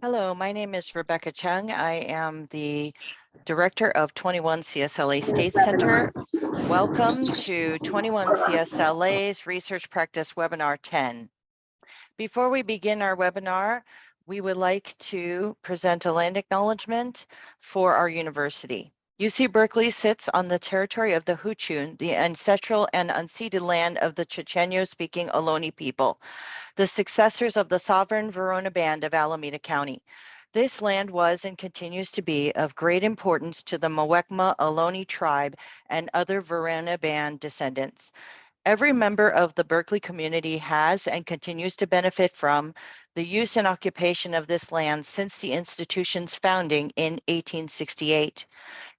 Hello, my name is Rebecca Chung. I am the Director of 21 CSLA State Center. Welcome to 21 CSLA's Research Practice Webinar 10. Before we begin our webinar, we would like to present a land acknowledgement for our university. UC Berkeley sits on the territory of the Huchun, the ancestral and unceded land of the Chochenyo-speaking Ohlone people, the successors of the sovereign Verona Band of Alameda County. This land was and continues to be of great importance to the Muwekma Ohlone tribe and other Verona Band descendants. Every member of the Berkeley community has and continues to benefit from the use and occupation of this land since the institution's founding in 1868.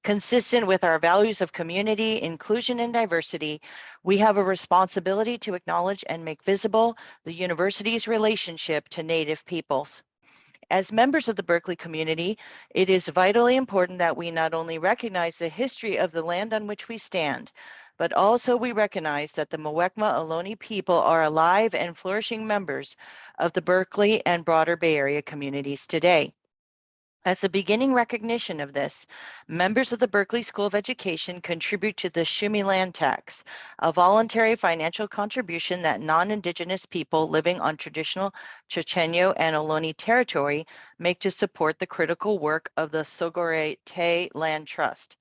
Consistent with our values of community, inclusion, and diversity, we have a responsibility to acknowledge and make visible the university's relationship to Native peoples. As members of the Berkeley community, it is vitally important that we not only recognize the history of the land on which we stand, but also we recognize that the Muwekma Ohlone people are alive and flourishing members of the Berkeley and broader Bay Area communities today. As a beginning recognition of this, members of the Berkeley School of Education contribute to the Shumi Land Tax, a voluntary financial contribution that non-Indigenous people living on traditional Chochenyo and Ohlone territory make to support the critical work of the Sogorea Te Land Trust.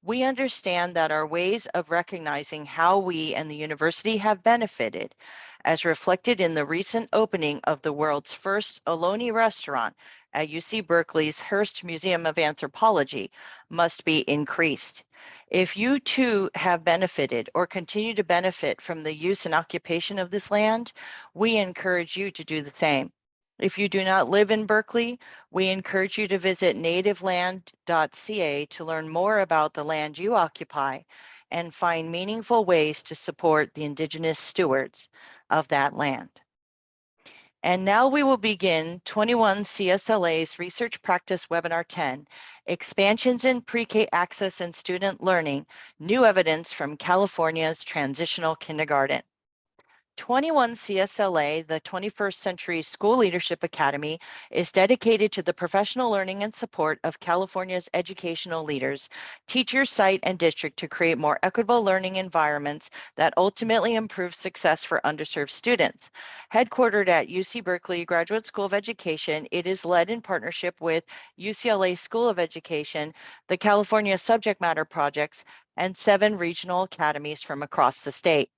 We understand that our ways of recognizing how we and the university have benefited, as reflected in the recent opening of the world's first Ohlone restaurant at UC Berkeley's Hearst Museum of Anthropology, must be increased. If you too have benefited or continue to benefit from the use and occupation of this land, we encourage you to do the same. If you do not live in Berkeley, we encourage you to visit nativeland.ca to learn more about the land you occupy and find meaningful ways to support the Indigenous stewards of that land. And now we will begin 21 CSLA's Research Practice Webinar 10, Expansions in PreK Access and Student Learning, New Evidence from California's Transitional Kindergarten. 21 CSLA, the 21st Century School Leadership Academy, is dedicated to the professional learning and support of California's educational leaders, teachers, site, and district to create more equitable learning environments that ultimately improve success for underserved students. Headquartered at UC Berkeley Graduate School of Education, it is led in partnership with UCLA School of Education, the California Subject Matter Projects, and 7 regional academies from across the state.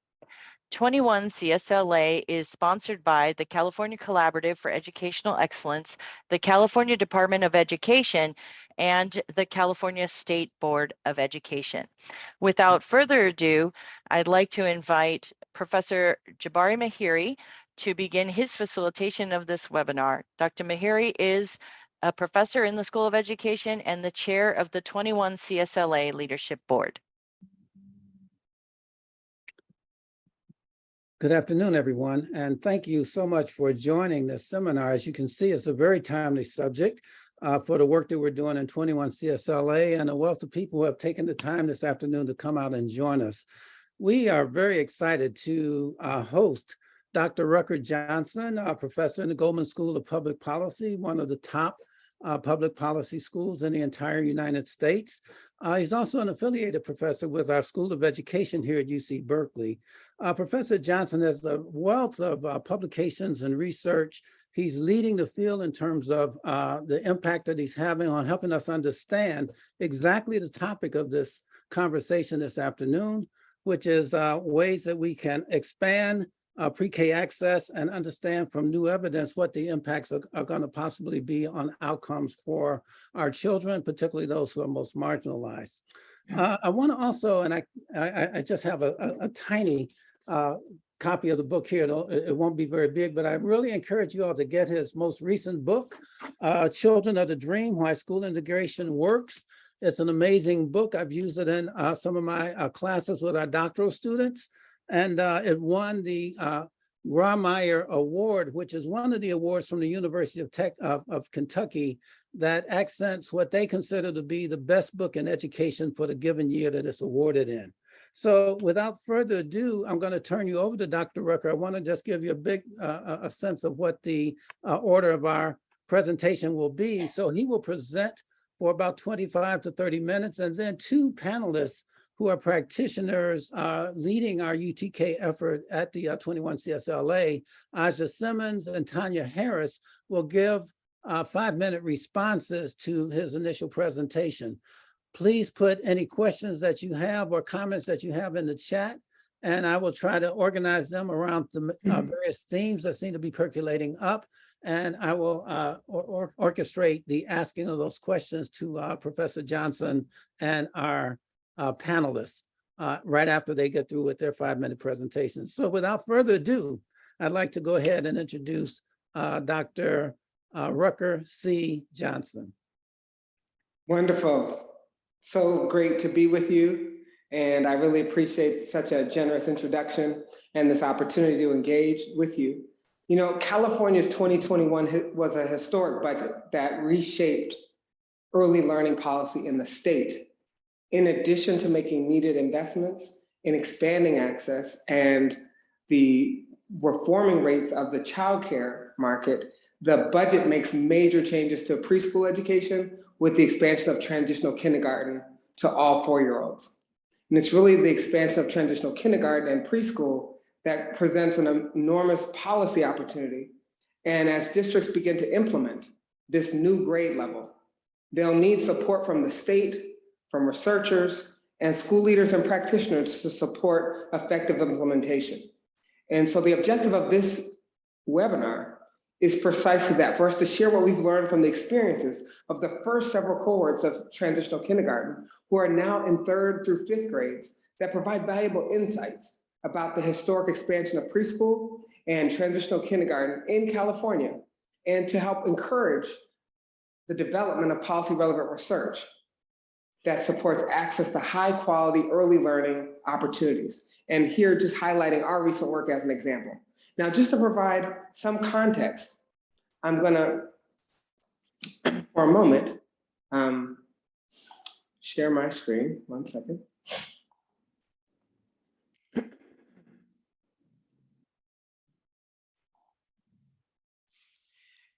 21 CSLA is sponsored by the California Collaborative for Educational Excellence, the California Department of Education, and the California State Board of Education. Without further ado, I'd like to invite Professor Jabari Mahiri to begin his facilitation of this webinar. Dr. Mahiri is a professor in the School of Education and the chair of the 21 CSLA Leadership Board. Good afternoon, everyone, and thank you so much for joining this seminar. As you can see, it's a very timely subject for the work that we're doing in 21 CSLA and a wealth of people who have taken the time this afternoon to come out and join us. We are very excited to host Dr. Rucker Johnson, a professor in the Goldman School of Public Policy, one of the top public policy schools in the entire United States. He's also an affiliated professor with our School of Education here at UC Berkeley. Professor Johnson has a wealth of publications and research. He's leading the field in terms of the impact that he's having on helping us understand exactly the topic of this conversation this afternoon, which is ways that we can expand PreK access and understand from new evidence what the impacts are going to possibly be on outcomes for our children, particularly those who are most marginalized. I want to also, and I just have a tiny copy of the book here. It won't be very big, but I really encourage you all to get his most recent book, Children of the Dream, Why School Integration Works. It's an amazing book. I've used it in some of my classes with our doctoral students. And it won the Grawemeyer Award, which is one of the awards from the University of Kentucky that accents what they consider to be the best book in education for the given year that it's awarded in. So without further ado, I'm going to turn you over to Dr. Rucker. I want to just give you a big a sense of what the order of our presentation will be. So he will present for about 25 to 30 minutes, and then two panelists who are practitioners leading our UTK effort at the 21 CSLA, Aja Simmons and Tanya Harris, will give 5-minute responses to his initial presentation. Please put any questions that you have or comments that you have in the chat, and I will try to organize them around the various themes that seem to be percolating up, and I will orchestrate the asking of those questions to Professor Johnson and our panelists right after they get through with their 5-minute presentation. So without further ado, I'd like to go ahead and introduce Dr. Rucker C. Johnson. Wonderful. So great to be with you. And I really appreciate such a generous introduction and this opportunity to engage with you. You know, California's 2021 was a historic budget that reshaped early learning policy in the state. In addition to making needed investments in expanding access and the reforming rates of the childcare market, the budget makes major changes to preschool education with the expansion of transitional kindergarten to all 4-year-olds. And it's really the expansion of transitional kindergarten and preschool that presents an enormous policy opportunity. And as districts begin to implement this new grade level, they'll need support from the state, from researchers, and school leaders and practitioners to support effective implementation. And so the objective of this webinar is precisely that, for us to share what we've learned from the experiences of the first several cohorts of transitional kindergarten, who are now in 3rd through 5th grades, that provide valuable insights about the historic expansion of preschool and transitional kindergarten in California, and to help encourage the development of policy relevant research that supports access to high quality early learning opportunities. And here, just highlighting our recent work as an example. Now, just to provide some context, I'm gonna, for a moment, share my screen, 1 second.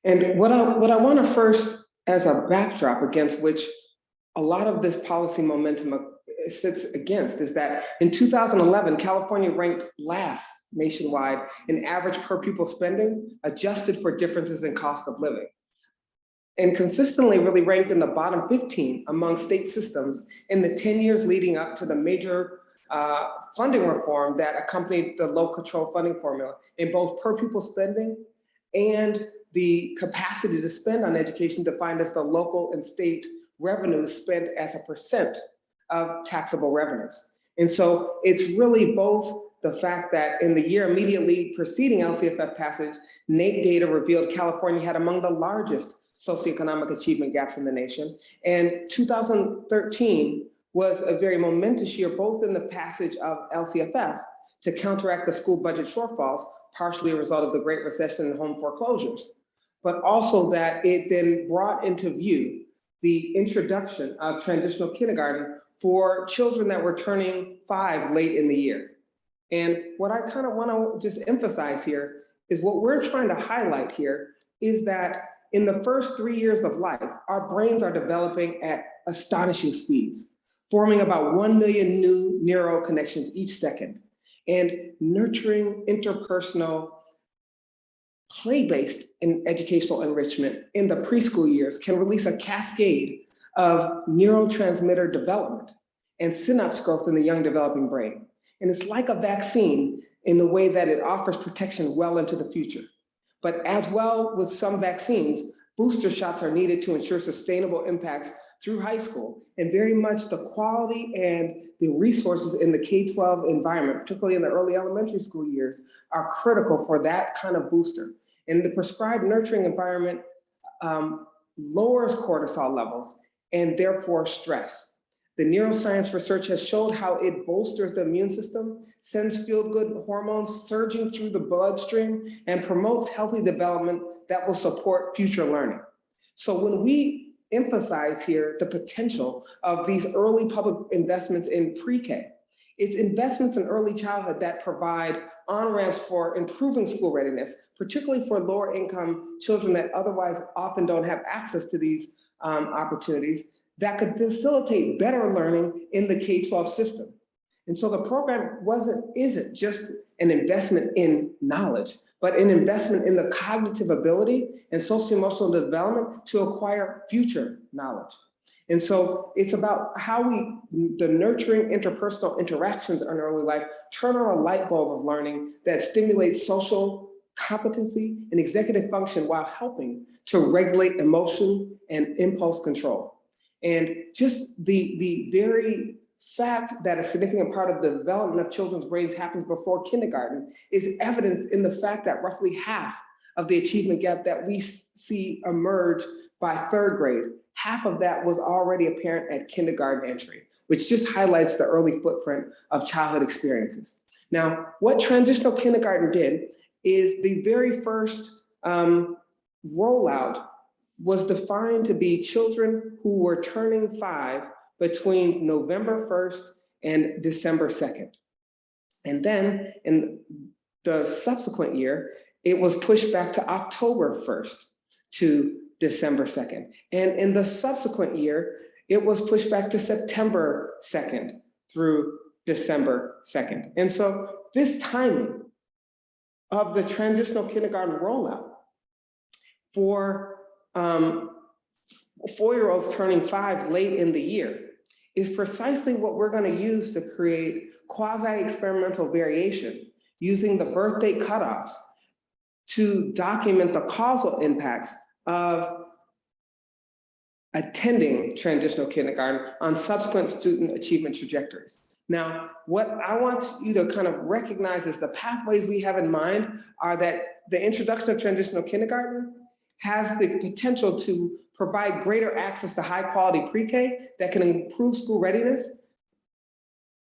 And what I wanna first, as a backdrop against which a lot of this policy momentum sits against, is that in 2011, California ranked last nationwide in average per pupil spending, adjusted for differences in cost of living, and consistently really ranked in the bottom 15 among state systems in the 10 years leading up to the major funding reform that accompanied the low control funding formula in both per pupil spending and the capacity to spend on education, defined as the local and state revenues spent as a percent of taxable revenues. And so it's really both the fact that in the year immediately preceding LCFF passage, NAEP data revealed California had among the largest socioeconomic achievement gaps in the nation. And 2013 was a very momentous year, both in the passage of LCFF to counteract the school budget shortfalls, partially a result of the Great Recession and home foreclosures, but also that it then brought into view the introduction of transitional kindergarten for children that were turning 5 late in the year. And what I kind of want to just emphasize here is what we're trying to highlight here is that in the first 3 years of life, our brains are developing at astonishing speeds, forming about 1 million new neural connections each second, and nurturing interpersonal play-based and educational enrichment in the preschool years can release a cascade of neurotransmitter development and synapse growth in the young developing brain. And it's like a vaccine in the way that it offers protection well into the future. But as well with some vaccines, booster shots are needed to ensure sustainable impacts through high school. And very much the quality and the resources in the K-12 environment, particularly in the early elementary school years, are critical for that kind of booster. And the prescribed nurturing environment lowers cortisol levels and therefore stress. The neuroscience research has showed how it bolsters the immune system, sends feel-good hormones surging through the bloodstream, and promotes healthy development that will support future learning. So when we emphasize here the potential of these early public investments in PreK, It's investments in early childhood that provide on-ramps for improving school readiness, particularly for lower income children that otherwise often don't have access to these opportunities, that could facilitate better learning in the K-12 system. And so the program isn't just an investment in knowledge, but an investment in the cognitive ability and socio-emotional development to acquire future knowledge. And so it's about how the nurturing interpersonal interactions in early life, turn on a light bulb of learning that stimulates social competency and executive function while helping to regulate emotion and impulse control. And just the very fact that a significant part of the development of children's brains happens before kindergarten is evidenced in the fact that roughly half of the achievement gap that we see emerge by third grade, half of that was already apparent at kindergarten entry, which just highlights the early footprint of childhood experiences. Now, what transitional kindergarten did is the very first rollout was defined to be children who were turning 5 between November 1st and December 2nd. And then in the subsequent year, it was pushed back to October 1st to December 2nd. And in the subsequent year, it was pushed back to September 2nd through December 2nd. And so this timing of the transitional kindergarten rollout for 4-year-olds turning 5 late in the year is precisely what we're going to use to create quasi-experimental variation using the birth date cutoffs to document the causal impacts of attending transitional kindergarten on subsequent student achievement trajectories. Now, what I want you to kind of recognize is the pathways we have in mind are that the introduction of transitional kindergarten has the potential to provide greater access to high quality PreK that can improve school readiness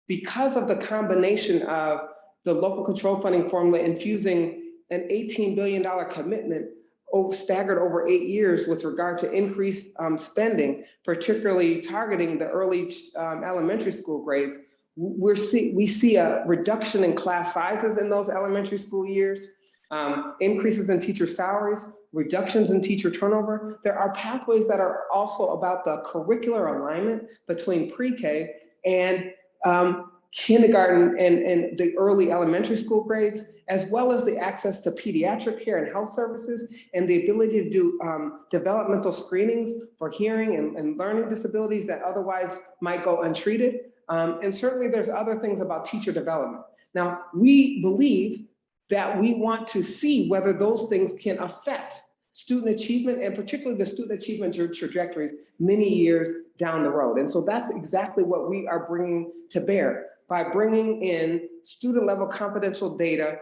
because of the combination of the local control funding formula infusing an $18 billion commitment staggered over 8 years with regard to increased spending, particularly targeting the early elementary school grades. We see a reduction in class sizes in those elementary school years, increases in teacher salaries, reductions in teacher turnover. There are pathways that are also about the curricular alignment between PreK and kindergarten and the early elementary school grades, as well as the access to pediatric care and health services and the ability to do developmental screenings for hearing and learning disabilities that otherwise might go untreated. And certainly there's other things about teacher development. Now, we believe that we want to see whether those things can affect student achievement and particularly the student achievement trajectories many years down the road. And so that's exactly what we are bringing to bear by bringing in student level confidential data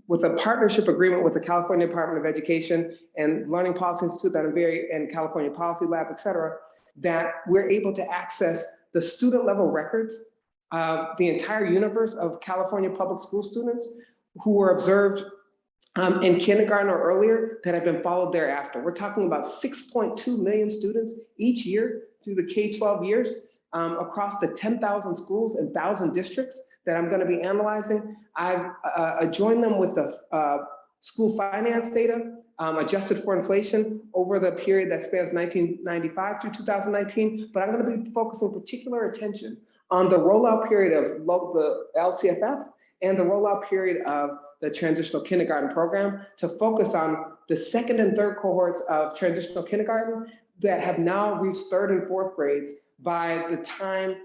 with a partnership agreement with the California Department of Education and Learning Policy Institute and California Policy Lab, et cetera, that we're able to access the student level records of the entire universe of California public school students who were observed in kindergarten or earlier that have been followed thereafter. We're talking about 6.2 million students each year through the K-12 years across the 10,000 schools and 1,000 districts that I'm going to be analyzing. I've joined them with the school finance data adjusted for inflation over the period that spans 1995 through 2019, but I'm going to be focusing particular attention on the rollout period of the LCFF and the rollout period of the transitional kindergarten program to focus on the second and third cohorts of transitional kindergarten that have now reached 3rd and 4th grades by the time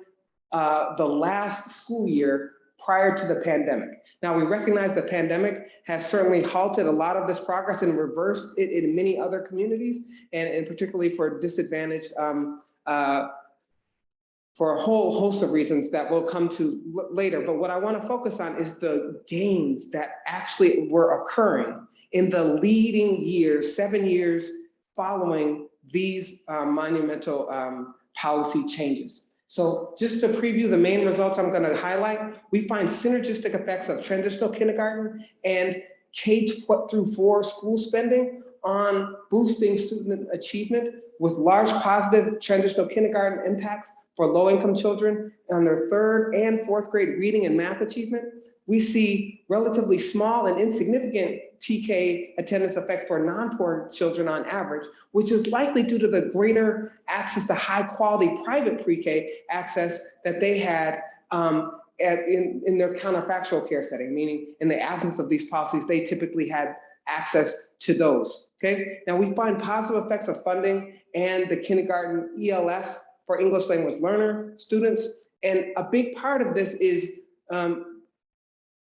the last school year prior to the pandemic. Now, we recognize the pandemic has certainly halted a lot of this progress and reversed it in many other communities, and particularly for disadvantaged for a whole host of reasons that we'll come to later. But what I want to focus on is the gains that actually were occurring in the leading years, 7 years following these monumental policy changes. So just to preview the main results I'm going to highlight, we find synergistic effects of transitional kindergarten and K-4 school spending on boosting student achievement with large positive transitional kindergarten impacts for low-income children on their 3rd and 4th grade reading and math achievement, we see relatively small and insignificant TK attendance effects for non-poor children on average, which is likely due to the greater access to high-quality private pre-K access that they had in their counterfactual care setting, meaning in the absence of these policies, they typically had access to those, okay? Now we find positive effects of funding and the kindergarten ELS for English language learner students. And a big part of this is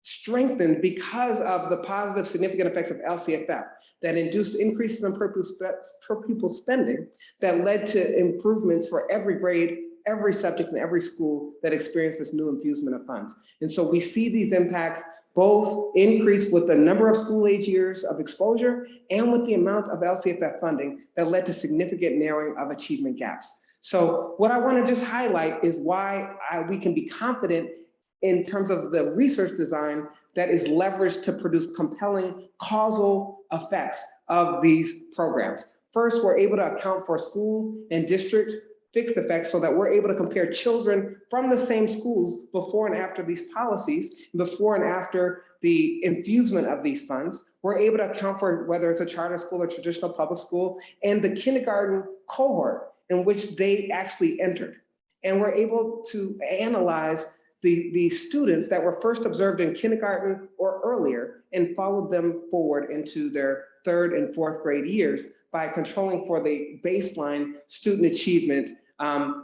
strengthened because of the positive significant effects of LCFF that induced increases in per pupil spending that led to improvements for every grade, every subject, and every school that experienced this new infusement of funds. And so we see these impacts both increase with the number of school age years of exposure and with the amount of LCFF funding that led to significant narrowing of achievement gaps. So what I want to just highlight is why we can be confident in terms of the research design that is leveraged to produce compelling causal effects of these programs. First, we're able to account for school and district fixed effects so that we're able to compare children from the same schools before and after these policies, before and after the infusement of these funds. We're able to account for whether it's a charter school or traditional public school and the kindergarten cohort in which they actually entered. And we're able to analyze the students that were first observed in kindergarten or earlier and followed them forward into their 3rd and 4th grade years by controlling for the baseline student achievement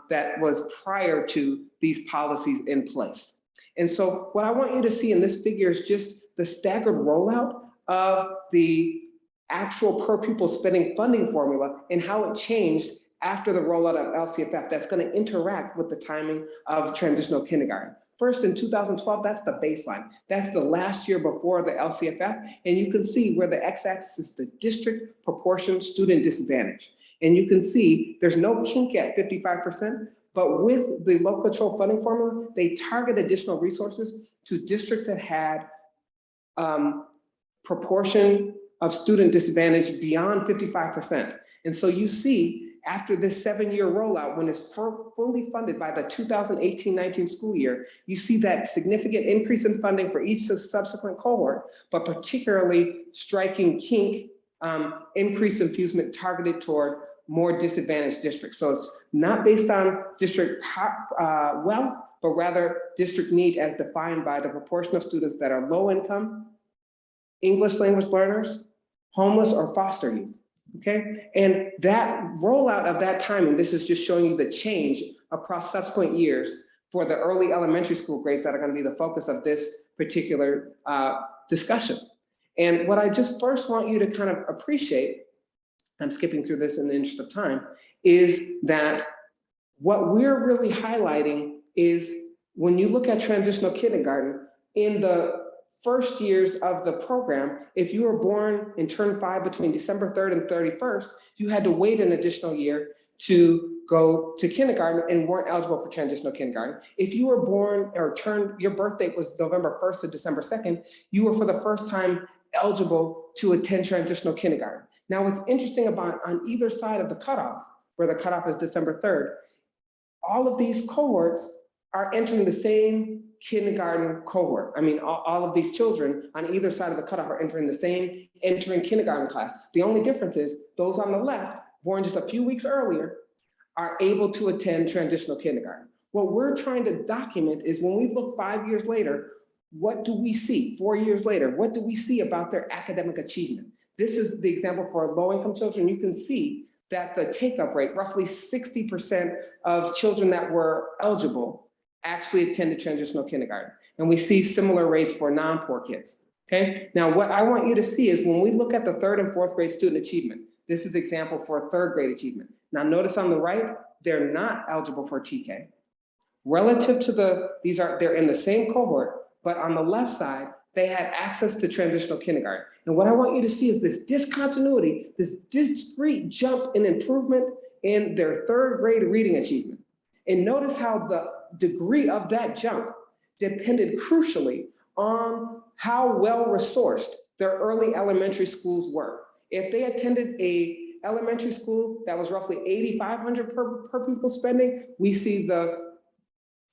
that was prior to these policies in place. And so what I want you to see in this figure is just the staggered rollout of the actual per pupil spending funding formula and how it changed after the rollout of LCFF that's going to interact with the timing of transitional kindergarten. First, in 2012, that's the baseline. That's the last year before the LCFF. And you can see where the x-axis is the district proportion student disadvantage. And you can see there's no kink at 55%, but with the local control funding formula, they target additional resources to districts that had proportion of student disadvantage beyond 55%. And so you see, after this 7-year rollout, when it's fully funded by the 2018-19 school year, you see that significant increase in funding for each subsequent cohort, but particularly striking kink, increased infusement targeted toward more disadvantaged districts. So it's not based on district wealth, but rather district need as defined by the proportion of students that are low income, English language learners, homeless, or foster youth. Okay, and that rollout of that timing, this is just showing you the change across subsequent years for the early elementary school grades that are going to be the focus of this particular discussion. And what I just first want you to kind of appreciate, I'm skipping through this in the interest of time, is that what we're really highlighting is when you look at transitional kindergarten, in the first years of the program, if you were born and turned 5 between December 3rd and 31st, you had to wait an additional year to go to kindergarten and weren't eligible for transitional kindergarten. If you were born or your birth date was November 1st to December 2nd, you were for the first time eligible to attend transitional kindergarten. Now, what's interesting about on either side of the cutoff, where the cutoff is December 3rd, all of these cohorts are entering the same kindergarten cohort. I mean, all of these children on either side of the cutoff are entering kindergarten class. The only difference is those on the left, born just a few weeks earlier, are able to attend transitional kindergarten. What we're trying to document is when we look 5 years later, what do we see? 4 years later, what do we see about their academic achievement? This is the example for low-income children. You can see that the take-up rate, roughly 60% of children that were eligible actually attended transitional kindergarten. And we see similar rates for non-poor kids, okay? Now, what I want you to see is when we look at the 3rd and 4th grade student achievement, this is example for 3rd grade achievement. Now, notice on the right, they're not eligible for TK. Relative to they're in the same cohort, but on the left side, they had access to transitional kindergarten. And what I want you to see is this discontinuity, this discrete jump in improvement in their 3rd grade reading achievement. And notice how the degree of that jump depended crucially on how well resourced their early elementary schools were. If they attended a elementary school, that was roughly 8,500 per pupil spending. We see about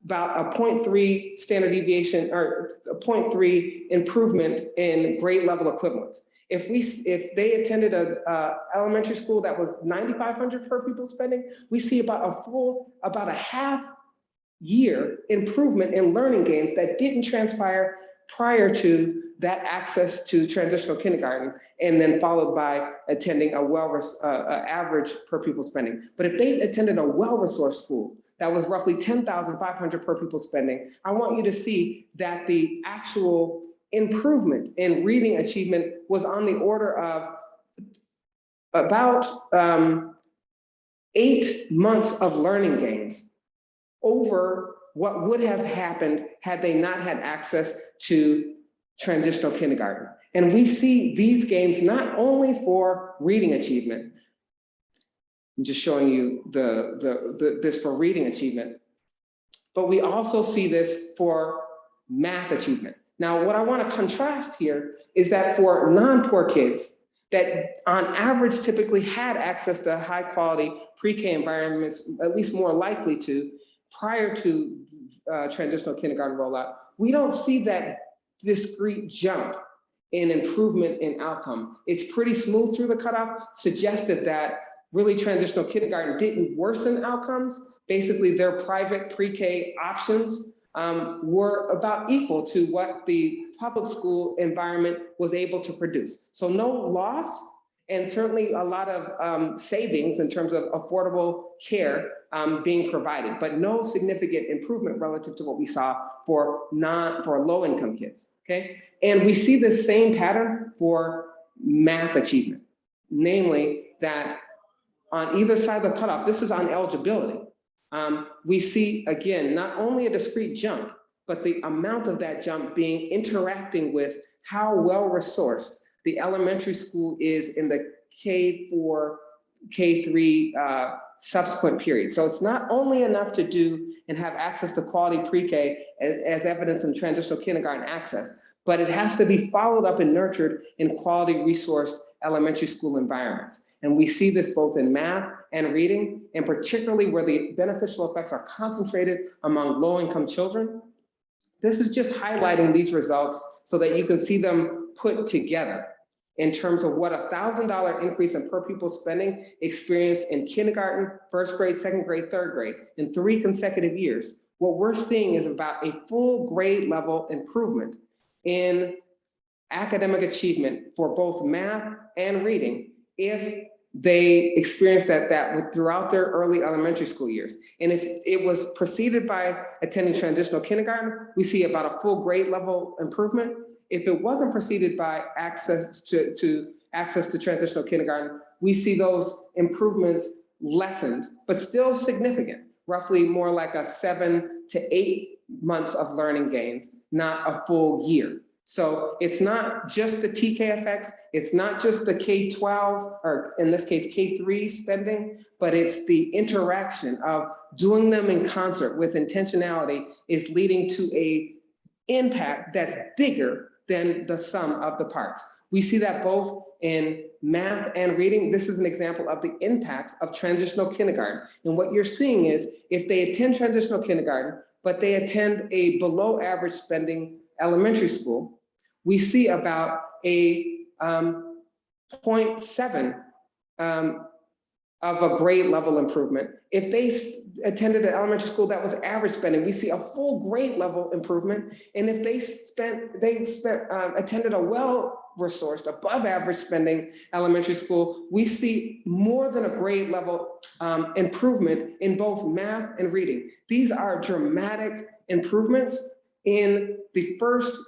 a 0.3 standard deviation or a 0.3 improvement in grade level equivalence. If they attended a elementary school that was 9,500 per pupil spending, we see about a half year improvement in learning gains that didn't transpire prior to that access to transitional kindergarten, and then followed by attending a average per pupil spending. But if they attended a well-resourced school that was roughly 10,500 per pupil spending, I want you to see that the actual improvement in reading achievement was on the order of about 8 months of learning gains over what would have happened had they not had access to transitional kindergarten. And we see these gains not only for reading achievement. I'm just showing you this for reading achievement, but we also see this for math achievement. Now, what I want to contrast here is that for non-poor kids that on average typically had access to high quality pre-K environments, at least more likely to, prior to transitional kindergarten rollout, we don't see that discrete jump in improvement in outcome. It's pretty smooth through the cutoff, suggested that really transitional kindergarten didn't worsen outcomes. Basically, their private pre-K options were about equal to what the public school environment was able to produce. So no loss, and certainly a lot of savings in terms of affordable care being provided, but no significant improvement relative to what we saw for low-income kids, okay? And we see the same pattern for math achievement, namely that on either side of the cutoff, this is on eligibility. We see, again, not only a discrete jump, but the amount of that jump being interacting with how well-resourced the elementary school is in the K4, K3 subsequent period. So it's not only enough to do and have access to quality pre-K as evidence in transitional kindergarten access, but it has to be followed up and nurtured in quality resourced elementary school environments. And we see this both in math and reading, and particularly where the beneficial effects are concentrated among low-income children. This is just highlighting these results so that you can see them put together in terms of what a $1,000 increase in per pupil spending experienced in kindergarten, first grade, second grade, third grade, in 3 consecutive years. What we're seeing is about a full grade level improvement in academic achievement for both math and reading if they experienced that throughout their early elementary school years. And if it was preceded by attending transitional kindergarten, we see about a full grade level improvement. If it wasn't preceded by access to transitional kindergarten, we see those improvements lessened, but still significant, roughly more like a 7 to 8 months of learning gains, not a full year. So it's not just the TK effects, it's not just the K-12, or in this case, K-3 spending, but it's the interaction of doing them in concert with intentionality is leading to a impact that's bigger than the sum of the parts. We see that both in math and reading. This is an example of the impacts of transitional kindergarten. And what you're seeing is if they attend transitional kindergarten, but they attend a below average spending elementary school, we see about a 0.7 of a grade level improvement. If they attended an elementary school that was average spending, we see a full grade level improvement. And if they attended a well-resourced, above average spending elementary school, we see more than a grade level improvement in both math and reading. These are dramatic improvements in the first,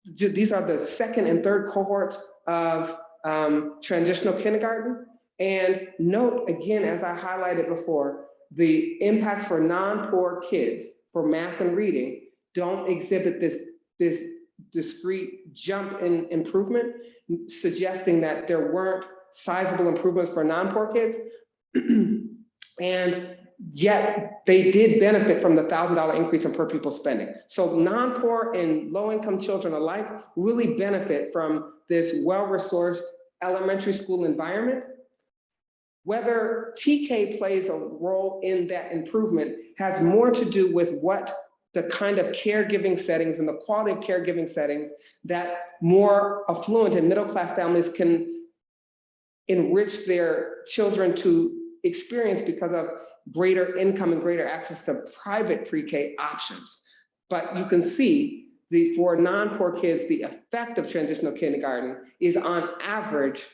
these are the second and third cohorts of transitional kindergarten. And note again, as I highlighted before, the impacts for non-poor kids for math and reading don't exhibit this discrete jump in improvement, suggesting that there weren't sizable improvements for non-poor kids. And yet they did benefit from the $1,000 increase in per pupil spending. So non-poor and low-income children alike really benefit from this well-resourced elementary school environment, whether TK plays a role in that improvement has more to do with what the kind of caregiving settings and the quality of caregiving settings that more affluent and middle-class families can enrich their children to experience because of greater income and greater access to private pre-K options. But you can see for non-poor kids, the effect of transitional kindergarten is on average,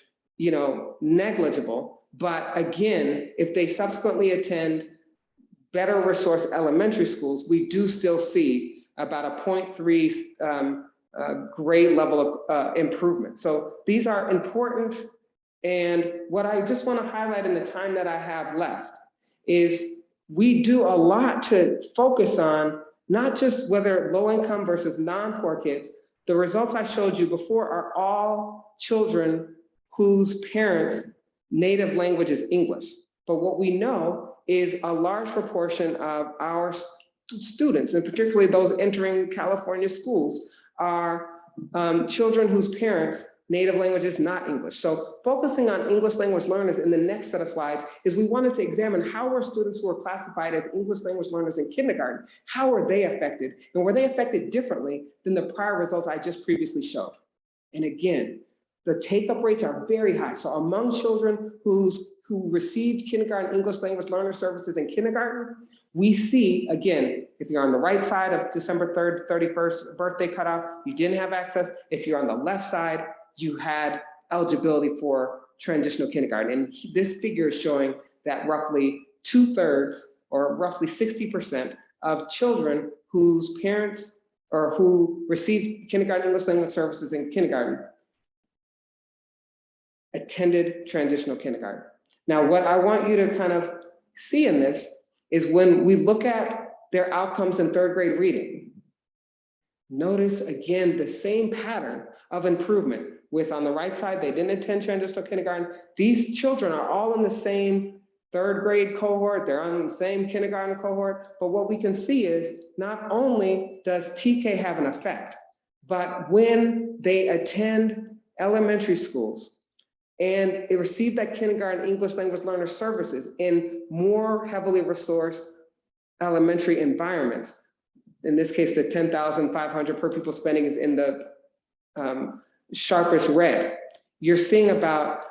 negligible. But again, if they subsequently attend better resource elementary schools, we do still see about a 0.3 grade level of improvement. So these are important. And what I just want to highlight in the time that I have left is we do a lot to focus on not just whether low income versus non-poor kids. The results I showed you before are all children whose parents' native language is English. But what we know is a large proportion of our students, and particularly those entering California schools, are children whose parents' native language is not English. So focusing on English language learners in the next set of slides is we wanted to examine how were students who are classified as English language learners in kindergarten, how were they affected? And were they affected differently than the prior results I just previously showed? And again, the take-up rates are very high. So among children who received kindergarten English language learner services in kindergarten, we see, again, if you're on the right side of December 3rd, 31st birthday cutoff, you didn't have access. If you're on the left side, you had eligibility for transitional kindergarten. And this figure is showing that roughly 2/3 or roughly 60% of children whose parents or who received kindergarten English language services in kindergarten attended transitional kindergarten. Now, what I want you to kind of see in this is when we look at their outcomes in 3rd grade reading, notice again the same pattern of improvement with on the right side, they didn't attend transitional kindergarten. These children are all in the same 3rd grade cohort, they're on the same kindergarten cohort, but what we can see is not only does TK have an effect, but when they attend elementary schools, and it received that kindergarten English language learner services in more heavily resourced elementary environments. In this case, the 10,500 per pupil spending is in the sharpest red. You're seeing about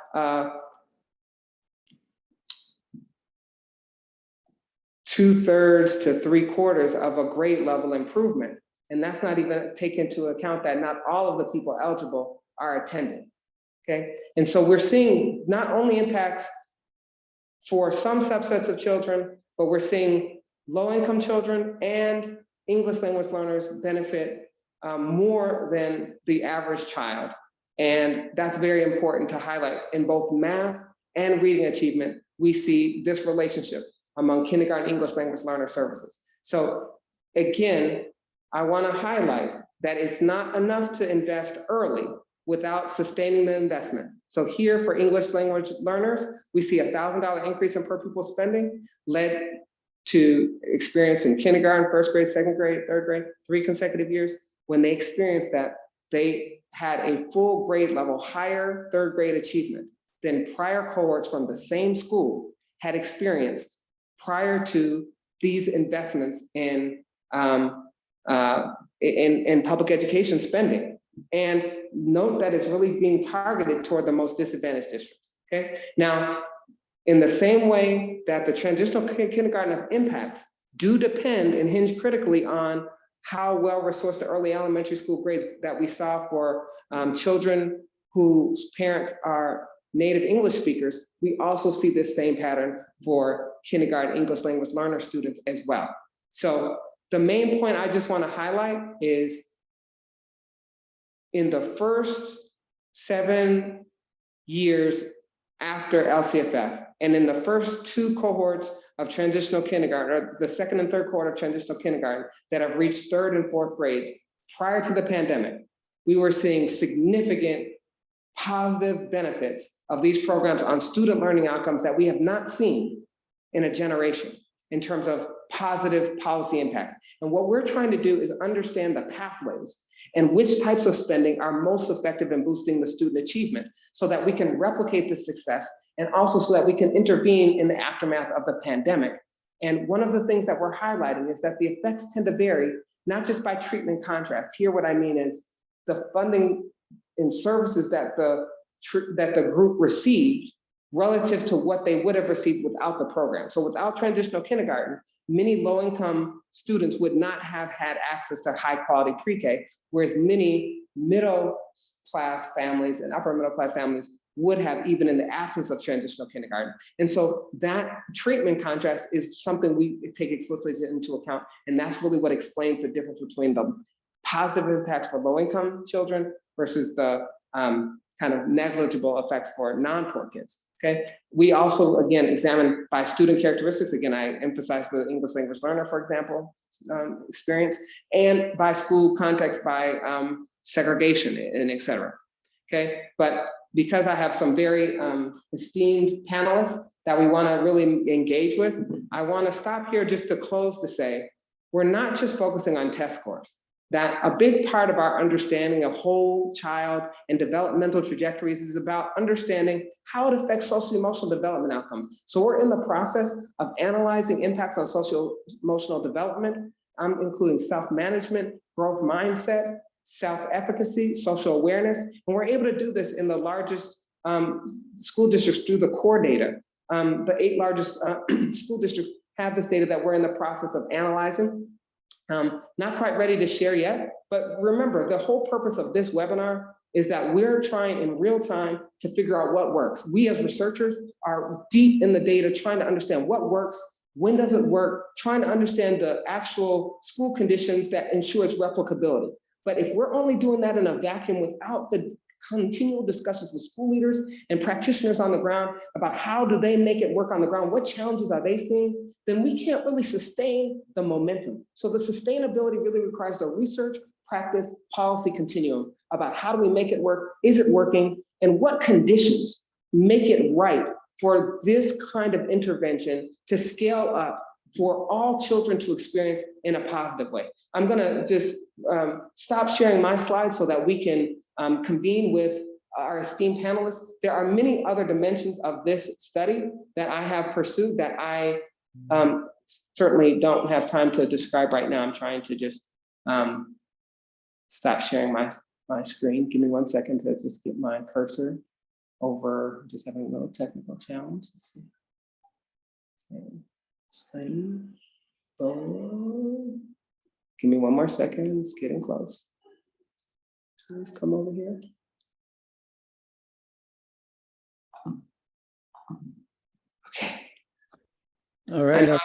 2/3 to 3/4 of a grade level improvement. And that's not even taking into account that not all of the people eligible are attending. Okay, and so we're seeing not only impacts for some subsets of children, but we're seeing low-income children and English language learners benefit more than the average child. And that's very important to highlight. In both math and reading achievement, we see this relationship among kindergarten English language learner services. So again, I want to highlight that it's not enough to invest early without sustaining the investment. So here for English language learners, we see a $1,000 increase in per pupil spending led to experience in kindergarten, 1st grade, 2nd grade, 3rd grade, 3 consecutive years. When they experienced that, they had a full grade level higher 3rd grade achievement than prior cohorts from the same school had experienced prior to these investments in public education spending. And note that it's really being targeted toward the most disadvantaged districts, okay? Now, in the same way that the transitional kindergarten impacts do depend and hinge critically on how well resourced the early elementary school grades that we saw for children whose parents are native English speakers, we also see this same pattern for kindergarten English language learner students as well. So the main point I just want to highlight is in the first 7 years after LCFF, and in the first 2 cohorts of transitional kindergarten, or the 2nd and 3rd cohort of transitional kindergarten that have reached 3rd and 4th grades prior to the pandemic, we were seeing significant positive benefits of these programs on student learning outcomes that we have not seen in a generation in terms of positive policy impacts. And what we're trying to do is understand the pathways and which types of spending are most effective in boosting the student achievement so that we can replicate this success and also so that we can intervene in the aftermath of the pandemic. And one of the things that we're highlighting is that the effects tend to vary, not just by treatment contrast. Here, what I mean is the funding in services that the group received relative to what they would have received without the program. So without transitional kindergarten, many low-income students would not have had access to high-quality pre-K, whereas many middle-class families and upper middle-class families would have, even in the absence of transitional kindergarten. And so that treatment contrast is something we take explicitly into account, and that's really what explains the difference between the positive impacts for low-income children versus the kind of negligible effects for non-poor kids. Okay. We also, again, examine by student characteristics. Again, I emphasize the English language learner, for example, experience, and by school context, by segregation and et cetera. Okay. But because I have some very esteemed panelists that we want to really engage with, I want to stop here just to close to say, we're not just focusing on test scores. That a big part of our understanding of whole child and developmental trajectories is about understanding how it affects social emotional development outcomes. So we're in the process of analyzing impacts on social emotional development, including self-management, growth mindset, self-efficacy, social awareness. And we're able to do this in the largest school districts through the core data. The 8 largest school districts have this data that we're in the process of analyzing. Not quite ready to share yet, but remember, the whole purpose of this webinar is that we're trying in real time to figure out what works. We as researchers are deep in the data, trying to understand what works, when does it work, trying to understand the actual school conditions that ensures replicability. But if we're only doing that in a vacuum without the continual discussions with school leaders and practitioners on the ground about how do they make it work on the ground, what challenges are they seeing, then we can't really sustain the momentum. So the sustainability really requires the research, practice, policy continuum about how do we make it work, is it working, and what conditions make it right for this kind of intervention to scale up for all children to experience in a positive way. I'm gonna just stop sharing my slides so that we can convene with our esteemed panelists. There are many other dimensions of this study that I have pursued that I certainly don't have time to describe right now. I'm trying to just stop sharing my screen. Give me 1 second to just get my cursor over, just having a little technical challenge. Let's see. Okay. Screen. Boom. Give me 1 more second, it's getting close. Please come over here. Okay. All right. I know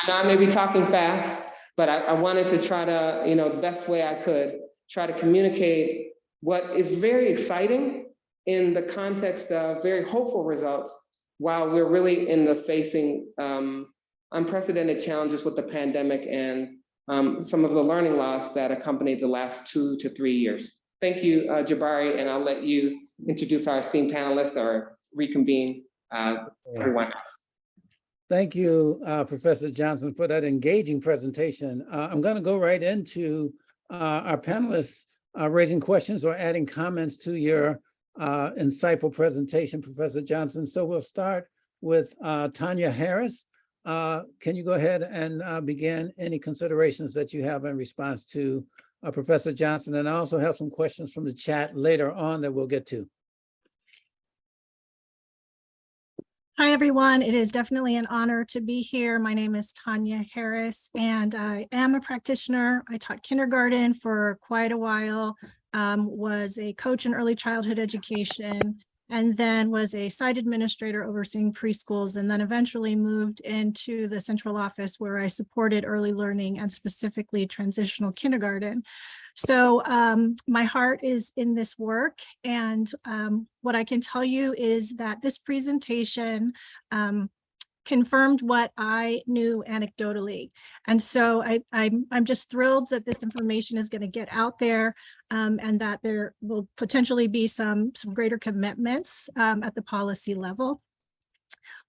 I may be talking fast, but I wanted to try to, the best way I could, try to communicate what is very exciting in the context of very hopeful results, while we're really in the facing unprecedented challenges with the pandemic and some of the learning loss that accompanied the last 2 to 3 years. Thank you, Jabari, and I'll let you introduce our esteemed panelists or reconvene everyone else. Thank you, Professor Johnson, for that engaging presentation. I'm going to go right into our panelists raising questions or adding comments to your insightful presentation, Professor Johnson. So we'll start with Tanya Harris. Can you go ahead and begin any considerations that you have in response to Professor Johnson? And I also have some questions from the chat later on that we'll get to. Hi, everyone. It is definitely an honor to be here. My name is Tanya Harris, and I am a practitioner. I taught kindergarten for quite a while, was a coach in early childhood education, and then was a site administrator overseeing preschools, and then eventually moved into the central office where I supported early learning and specifically transitional kindergarten. So my heart is in this work, and what I can tell you is that this presentation confirmed what I knew anecdotally. And so I'm just thrilled that this information is going to get out there, and that there will potentially be some greater commitments at the policy level.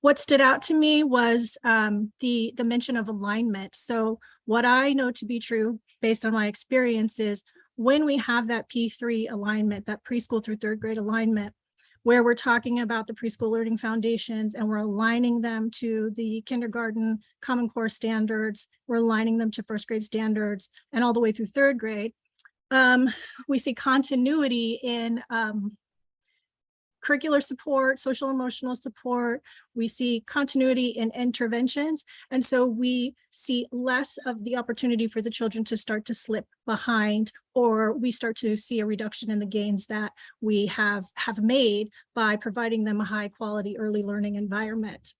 What stood out to me was the mention of alignment. So what I know to be true based on my experience is when we have that P3 alignment, that preschool through third grade alignment, where we're talking about the preschool learning foundations and we're aligning them to the kindergarten Common Core standards, we're aligning them to first grade standards and all the way through third grade, we see continuity in curricular support, social emotional support. We see continuity in interventions. And so we see less of the opportunity for the children to start to slip behind, or we start to see a reduction in the gains that we have made by providing them a high quality early learning environment.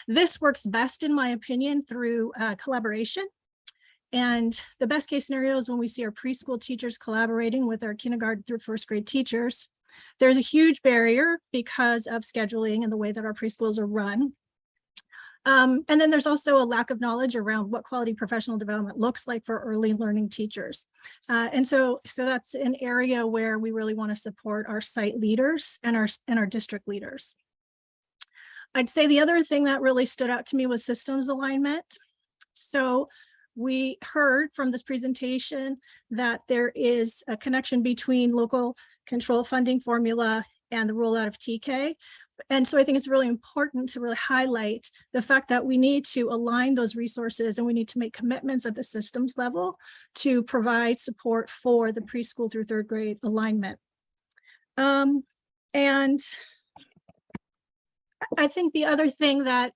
This works best, in my opinion, through collaboration. And the best case scenario is when we see our preschool teachers collaborating with our kindergarten through first grade teachers. There's a huge barrier because of scheduling and the way that our preschools are run. And then there's also a lack of knowledge around what quality professional development looks like for early learning teachers. And so that's an area where we really want to support our site leaders and our district leaders. I'd say the other thing that really stood out to me was systems alignment. So we heard from this presentation that there is a connection between local control funding formula and the rollout of TK. And so I think it's really important to really highlight the fact that we need to align those resources and we need to make commitments at the systems level to provide support for the preschool through third grade alignment. And I think the other thing that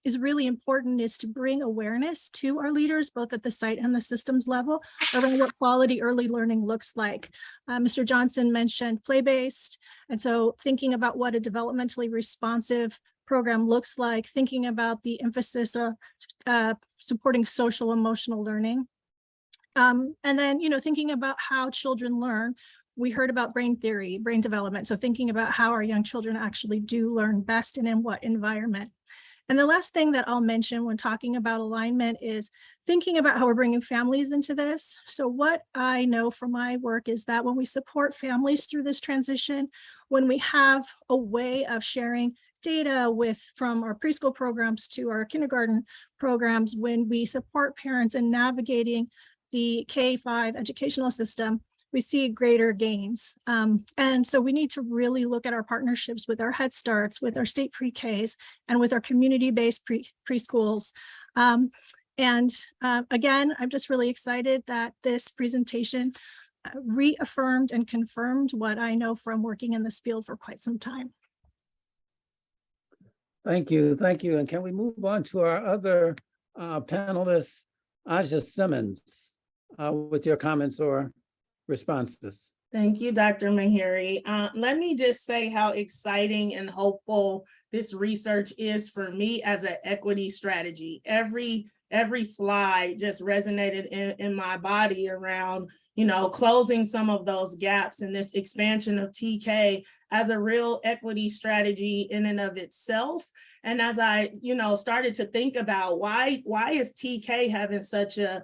is really important is to bring awareness to our leaders, both at the site and the systems level, around what quality early learning looks like. Mr. Johnson mentioned play-based, and so thinking about what a developmentally responsive program looks like, thinking about the emphasis of supporting social emotional learning, and then thinking about how children learn. We heard about brain theory, brain development. So thinking about how our young children actually do learn best and in what environment. And the last thing that I'll mention when talking about alignment is thinking about how we're bringing families into this. So what I know from my work is that when we support families through this transition, when we have a way of sharing data from our preschool programs to our kindergarten programs, when we support parents in navigating the K-5 educational system, we see greater gains. And so we need to really look at our partnerships with our Head Starts, with our state PreKs, and with our community-based preschools. Again, I'm just really excited that this presentation reaffirmed and confirmed what I know from working in this field for quite some time. Thank you. Thank you. And can we move on to our other panelist, Aja Simmons, with your comments or responses? Thank you, Dr. Mahiri. Let me just say how exciting and hopeful this research is for me as an equity strategy. Every slide just resonated in my body around, closing some of those gaps and this expansion of TK as a real equity strategy in and of itself. And as I, started to think about why is TK having such a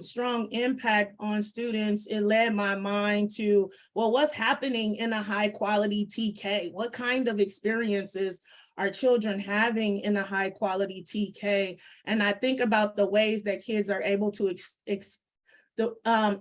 strong impact on students, it led my mind to, well, what's happening in a high quality TK? What kind of experiences are children having in a high quality TK? And I think about the ways that kids are able to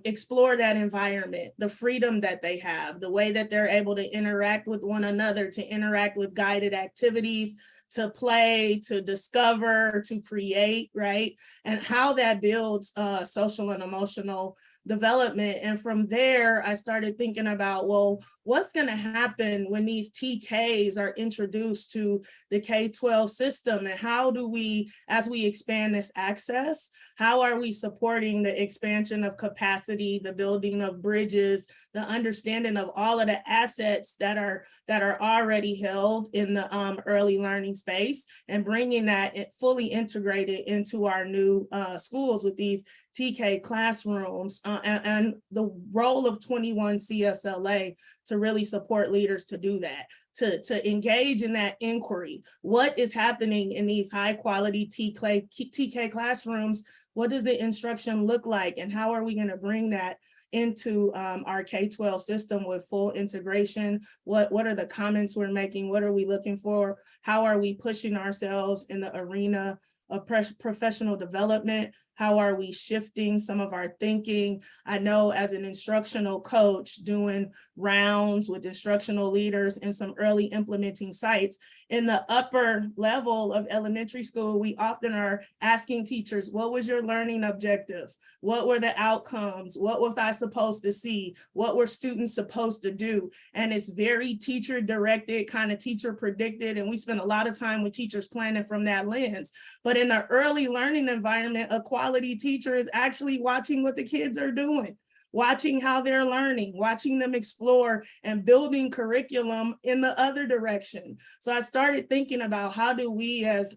explore that environment, the freedom that they have, the way that they're able to interact with one another, to interact with guided activities, to play, to discover, to create, right? And how that builds social and emotional development. And from there, I started thinking about, well, what's going to happen when these TKs are introduced to the K-12 system? And how do we, as we expand this access, how are we supporting the expansion of capacity, the building of bridges, the understanding of all of the assets that are already held in the early learning space, and bringing that fully integrated into our new schools with these TK classrooms, and the role of 21 CSLA to really support leaders to do that, to engage in that inquiry. What is happening in these high quality TK classrooms? What does the instruction look like? And how are we going to bring that into our K-12 system with full integration. What are the comments we're making? What are we looking for? How are we pushing ourselves in the arena of professional development? How are we shifting some of our thinking? I know as an instructional coach doing rounds with instructional leaders in some early implementing sites, in the upper level of elementary school, we often are asking teachers, what was your learning objective? What were the outcomes? What was I supposed to see? What were students supposed to do? And it's very teacher directed, kind of teacher predicted. And we spend a lot of time with teachers planning from that lens. But in the early learning environment, a quality teacher is actually watching what the kids are doing, watching how they're learning, watching them explore and building curriculum in the other direction. So I started thinking about how do we as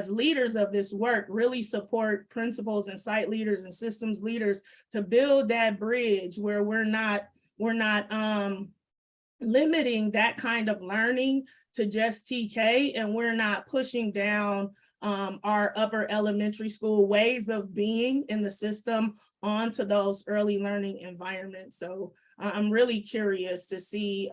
leaders of this work really support principals and site leaders and systems leaders to build that bridge where we're not limiting that kind of learning to just TK, and we're not pushing down our upper elementary school ways of being in the system onto those early learning environments. So I'm really curious to see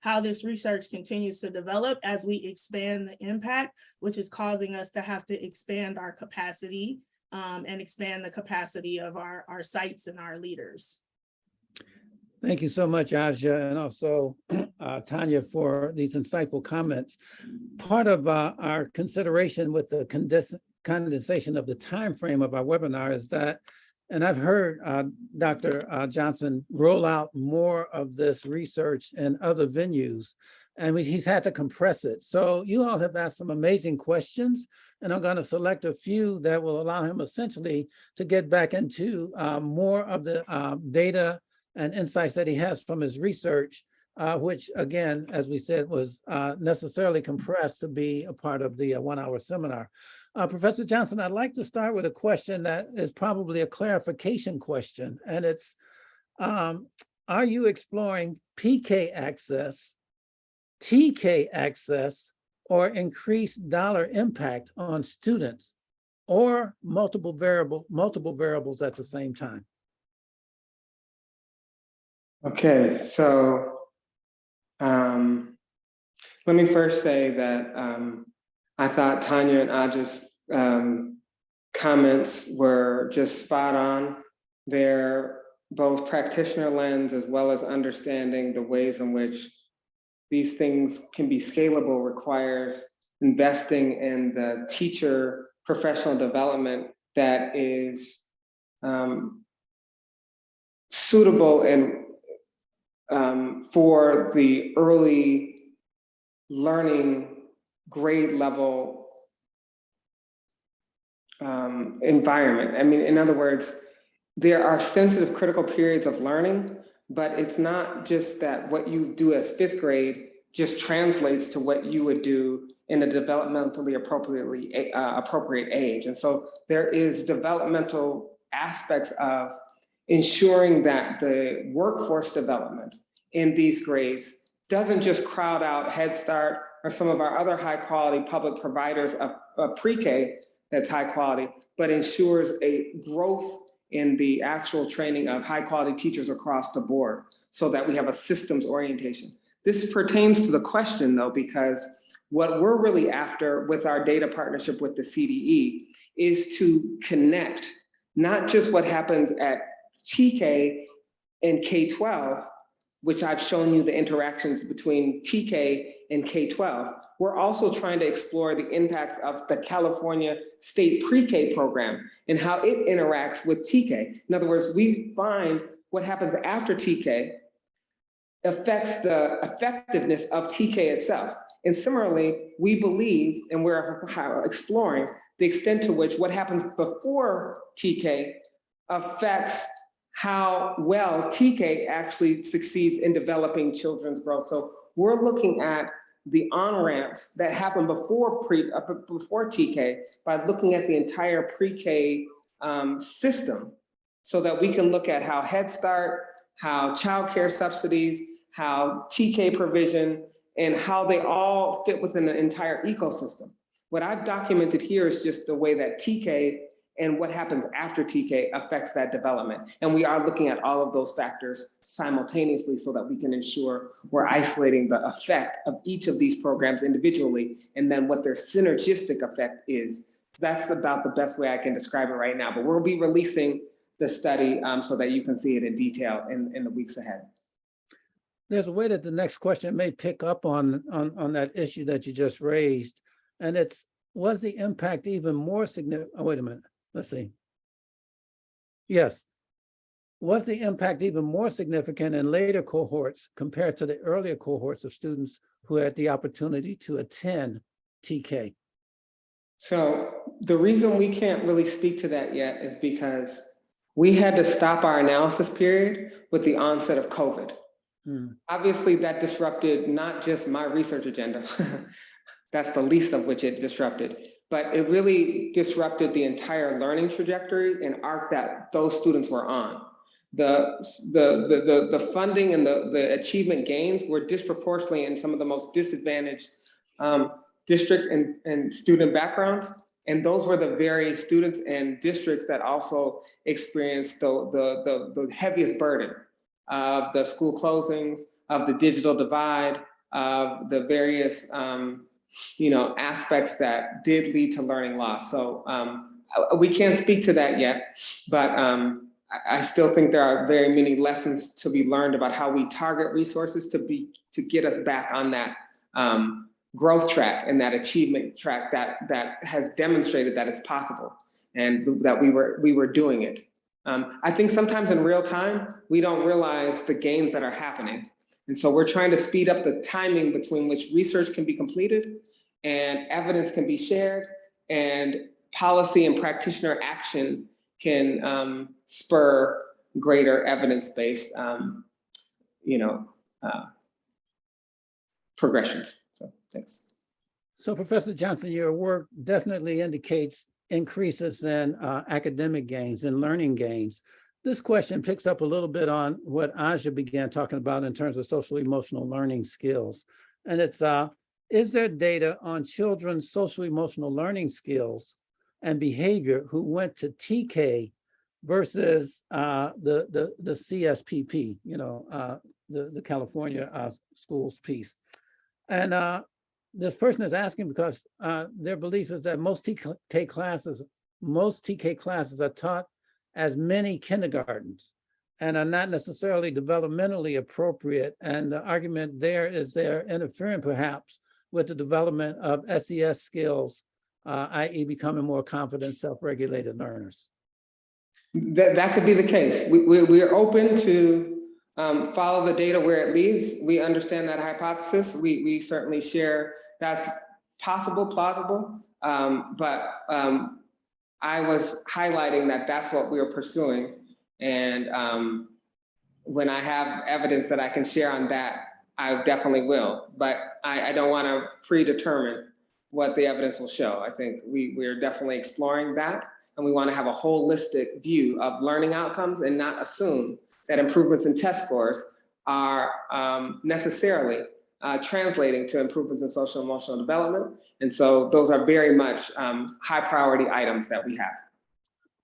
how this research continues to develop as we expand the impact, which is causing us to have to expand our capacity and expand the capacity of our sites and our leaders. Thank you so much, Aja, and also Tanya, for these insightful comments. Part of our consideration with the condensation of the time frame of our webinar is that, and I've heard Dr. Johnson roll out more of this research in other venues, and he's had to compress it. So you all have asked some amazing questions, and I'm going to select a few that will allow him essentially to get back into more of the data and insights that he has from his research, which again, as we said, was necessarily compressed to be a part of the 1-hour seminar. Professor Johnson, I'd like to start with a question that is probably a clarification question, and it's, are you exploring PK access, TK access, or increased dollar impact on students, or multiple variables at the same time? Okay, so let me first say that I thought Tanya and Aja's comments were just spot on. They're both practitioner lens as well as understanding the ways in which these things can be scalable requires investing in the teacher professional development that is suitable and for the early learning grade level environment. I mean, in other words, there are sensitive critical periods of learning, but it's not just that what you do as 5th grade just translates to what you would do in a developmentally appropriate age. And so there is developmental aspects of ensuring that the workforce development in these grades doesn't just crowd out Head Start or some of our other high quality public providers of pre-K that's high quality, but ensures a growth in the actual training of high quality teachers across the board so that we have a systems orientation. This pertains to the question though, because what we're really after with our data partnership with the CDE is to connect not just what happens at TK and K-12, which I've shown you the interactions between TK and K-12. We're also trying to explore the impacts of the California State Pre-K program and how it interacts with TK. In other words, we find what happens after TK affects the effectiveness of TK itself. And similarly, we believe, and we're exploring the extent to which what happens before TK affects how well TK actually succeeds in developing children's growth. So we're looking at the on-ramps that happen before TK by looking at the entire pre-K system so that we can look at how Head Start, how childcare subsidies, how TK provision, and how they all fit within the entire ecosystem. What I've documented here is just the way that TK and what happens after TK affects that development. And we are looking at all of those factors simultaneously so that we can ensure we're isolating the effect of each of these programs individually, and then what their synergistic effect is. So that's about the best way I can describe it right now, but we'll be releasing the study so that you can see it in detail in the weeks ahead. There's a way that the next question may pick up on that issue that you just raised, and it's, was the impact even more significant? Oh, wait a minute, let's see. Yes, was the impact even more significant in later cohorts compared to the earlier cohorts of students who had the opportunity to attend TK? So the reason we can't really speak to that yet is because we had to stop our analysis period with the onset of COVID. Obviously, that disrupted not just my research agenda, that's the least of which it disrupted, but it really disrupted the entire learning trajectory and arc that those students were on. The funding and the achievement gains were disproportionately in some of the most disadvantaged district and student backgrounds. And those were the very students and districts that also experienced the heaviest burden of the school closings, of the digital divide, of the various aspects that did lead to learning loss. So we can't speak to that yet, but I still think there are very many lessons to be learned about how we target resources to get us back on that growth track and that achievement track that has demonstrated that it's possible and that we were doing it. I think sometimes in real time, we don't realize the gains that are happening. And so we're trying to speed up the timing between which research can be completed and evidence can be shared and policy and practitioner action can spur greater evidence-based progressions. So thanks. So Professor Johnson, your work definitely indicates increases in academic gains and learning gains. This question picks up a little bit on what Aja began talking about in terms of social emotional learning skills. And it's, is there data on children's social emotional learning skills and behavior who went to TK versus the CSPP, the California schools piece? And this person is asking because their belief is that most TK classes are taught as mini kindergartens and are not necessarily developmentally appropriate. And the argument there is they're interfering perhaps with the development of SES skills, i.e. becoming more confident, self-regulated learners. That could be the case. We're open to follow the data where it leads. We understand that hypothesis. We certainly share that's possible, plausible, but I was highlighting that that's what we are pursuing. And when I have evidence that I can share on that, I definitely will. But I don't want to predetermine what the evidence will show. I think we're definitely exploring that. And we want to have a holistic view of learning outcomes and not assume that improvements in test scores are necessarily translating to improvements in social emotional development. And so those are very much high priority items that we have.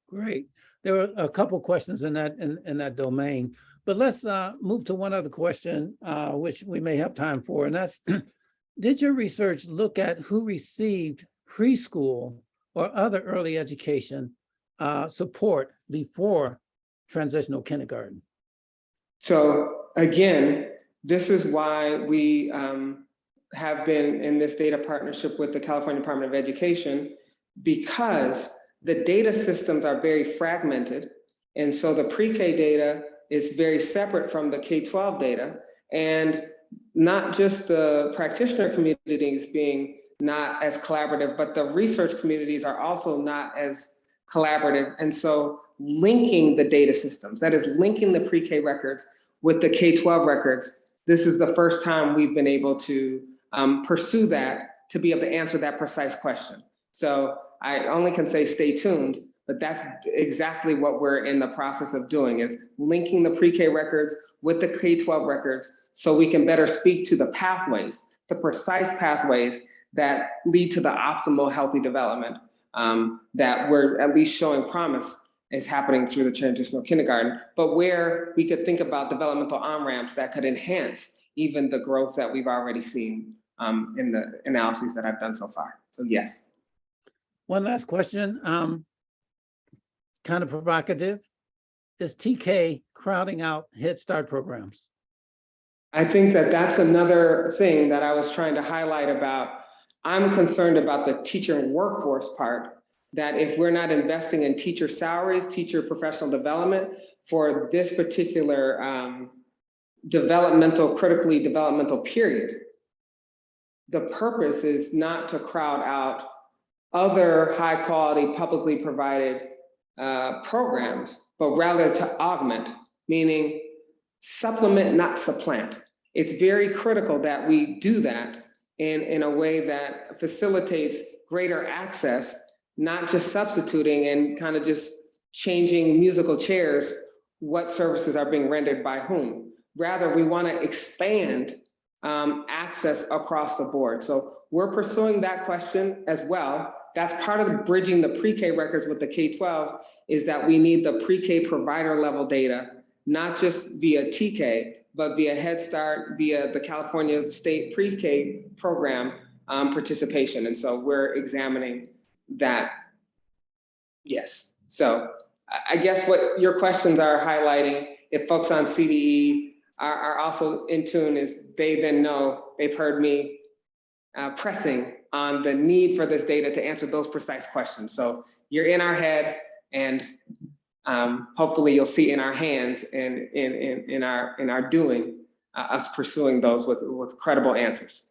Great. There were a couple questions in that domain, but let's move to one other question, which we may have time for, and that's, did your research look at who received preschool or other early education support before transitional kindergarten? So again, this is why we have been in this data partnership with the California Department of Education, because the data systems are very fragmented. And so the PreK data is very separate from the K-12 data, and not just the practitioner communities being not as collaborative, but the research communities are also not as collaborative. And so linking the data systems, that is linking the PreK records with the K-12 records, this is the first time we've been able to pursue that, to be able to answer that precise question. So I only can say stay tuned, but that's exactly what we're in the process of doing, is linking the PreK records with the K-12 records so we can better speak to the pathways, the precise pathways that lead to the optimal healthy development that we're at least showing promise is happening through the transitional kindergarten, but where we could think about developmental on-ramps that could enhance even the growth that we've already seen in the analyses that I've done so far. So yes. One last question, kind of provocative. Is TK crowding out Head Start programs? I think that that's another thing that I was trying to highlight about. I'm concerned about the teacher workforce part, that if we're not investing in teacher salaries, teacher professional development for this particular critically developmental period, the purpose is not to crowd out other high quality publicly provided programs, but rather to augment, meaning supplement, not supplant. It's very critical that we do that in a way that facilitates greater access, not just substituting and kind of just changing musical chairs, what services are being rendered by whom. Rather, we want to expand access across the board. So we're pursuing that question as well. That's part of the bridging the pre-K records with the K-12, is that we need the pre-K provider level data, not just via TK, but via Head Start, via the California State Pre-K program participation. And so we're examining that. Yes. So I guess what your questions are highlighting, if folks on CDE are also in tune, is they then know, they've heard me pressing on the need for this data to answer those precise questions. So you're in our head, and hopefully you'll see in our hands and in our doing us pursuing those with credible answers.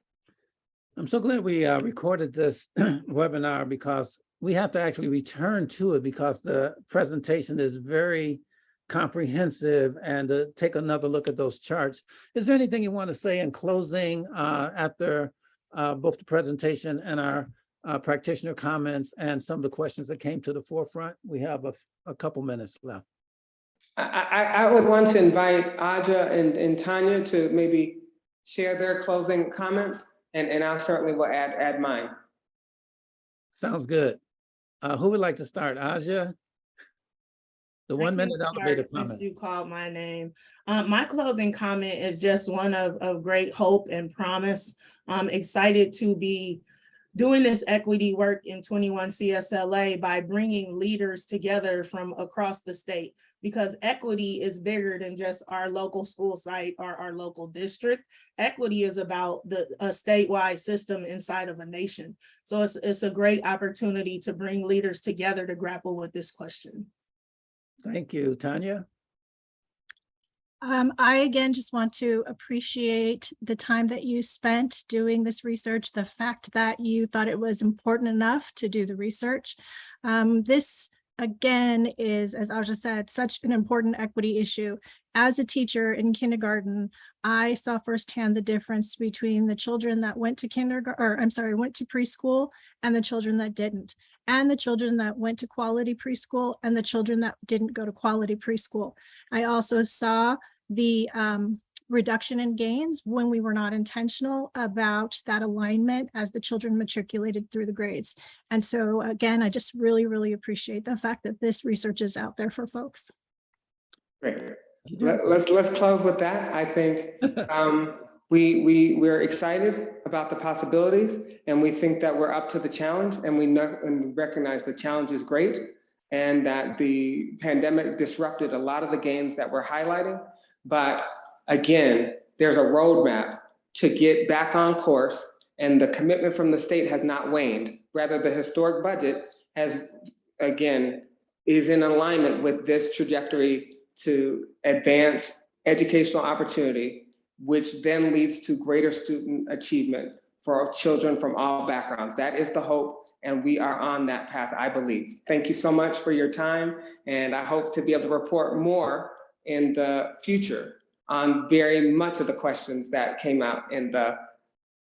I'm so glad we recorded this webinar, because we have to actually return to it, because the presentation is very comprehensive, and to take another look at those charts. Is there anything you want to say in closing after both the presentation and our practitioner comments and some of the questions that came to the forefront? We have a couple minutes left. I would want to invite Aja and Tanya to maybe share their closing comments, and I certainly will add mine. Sounds good. Who would like to start? Aja? The 1 minute elevator comment. Since you called my name. My closing comment is just one of great hope and promise. I'm excited to be doing this equity work in 21 CSLA by bringing leaders together from across the state, because equity is bigger than just our local school site or our local district. Equity is about a statewide system inside of a nation. So it's a great opportunity to bring leaders together to grapple with this question. Thank you. Tanya? I again just want to appreciate the time that you spent doing this research, the fact that you thought it was important enough to do the research. This again is, as Aja said, such an important equity issue. As a teacher in kindergarten, I saw firsthand the difference between the children that went to went to preschool and the children that didn't, and the children that went to quality preschool and the children that didn't go to quality preschool. I also saw the reduction in gains when we were not intentional about that alignment as the children matriculated through the grades. And so again, I just really, really appreciate the fact that this research is out there for folks. Great. Let's close with that. I think we're excited about the possibilities, and we think that we're up to the challenge, and we know and recognize the challenge is great, and that the pandemic disrupted a lot of the gains that we're highlighting. But again, there's a roadmap to get back on course, and the commitment from the state has not waned. Rather, the historic budget has, again, is in alignment with this trajectory to advance educational opportunity, which then leads to greater student achievement for children from all backgrounds. That is the hope, and we are on that path, I believe. Thank you so much for your time, and I hope to be able to report more in the future on very much of the questions that came out in the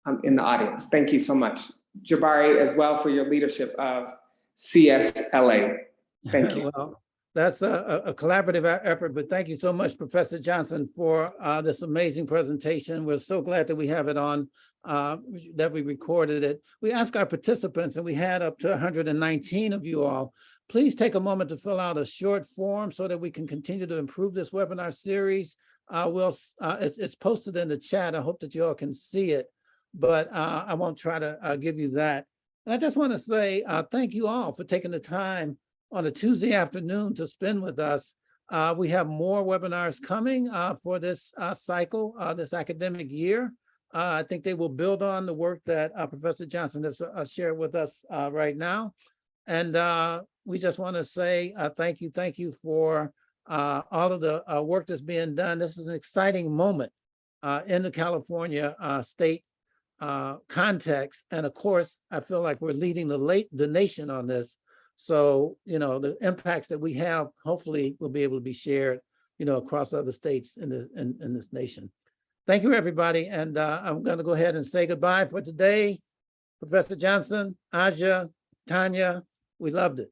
audience. Thank you so much. Jabari, as well, for your leadership of CSLA. Thank you. Well, That's a collaborative effort, but thank you so much, Professor Johnson, for this amazing presentation. We're so glad that we have it on, that we recorded it. We asked our participants, and we had up to 119 of you all. Please take a moment to fill out a short form so that we can continue to improve this webinar series. It's posted in the chat. I hope that you all can see it, but I won't try to give you that. And I just want to say thank you all for taking the time on a Tuesday afternoon to spend with us. We have more webinars coming for this cycle, this academic year. I think they will build on the work that Professor Johnson has shared with us right now. And we just want to say thank you for all of the work that's being done. This is an exciting moment in the California state context. And of course, I feel like we're leading the nation on this. So, you know, the impacts that we have hopefully will be able to be shared, you know, across other states in this nation. Thank you, everybody. And I'm going to go ahead and say goodbye for today. Professor Johnson, Aja, Tanya, we loved it.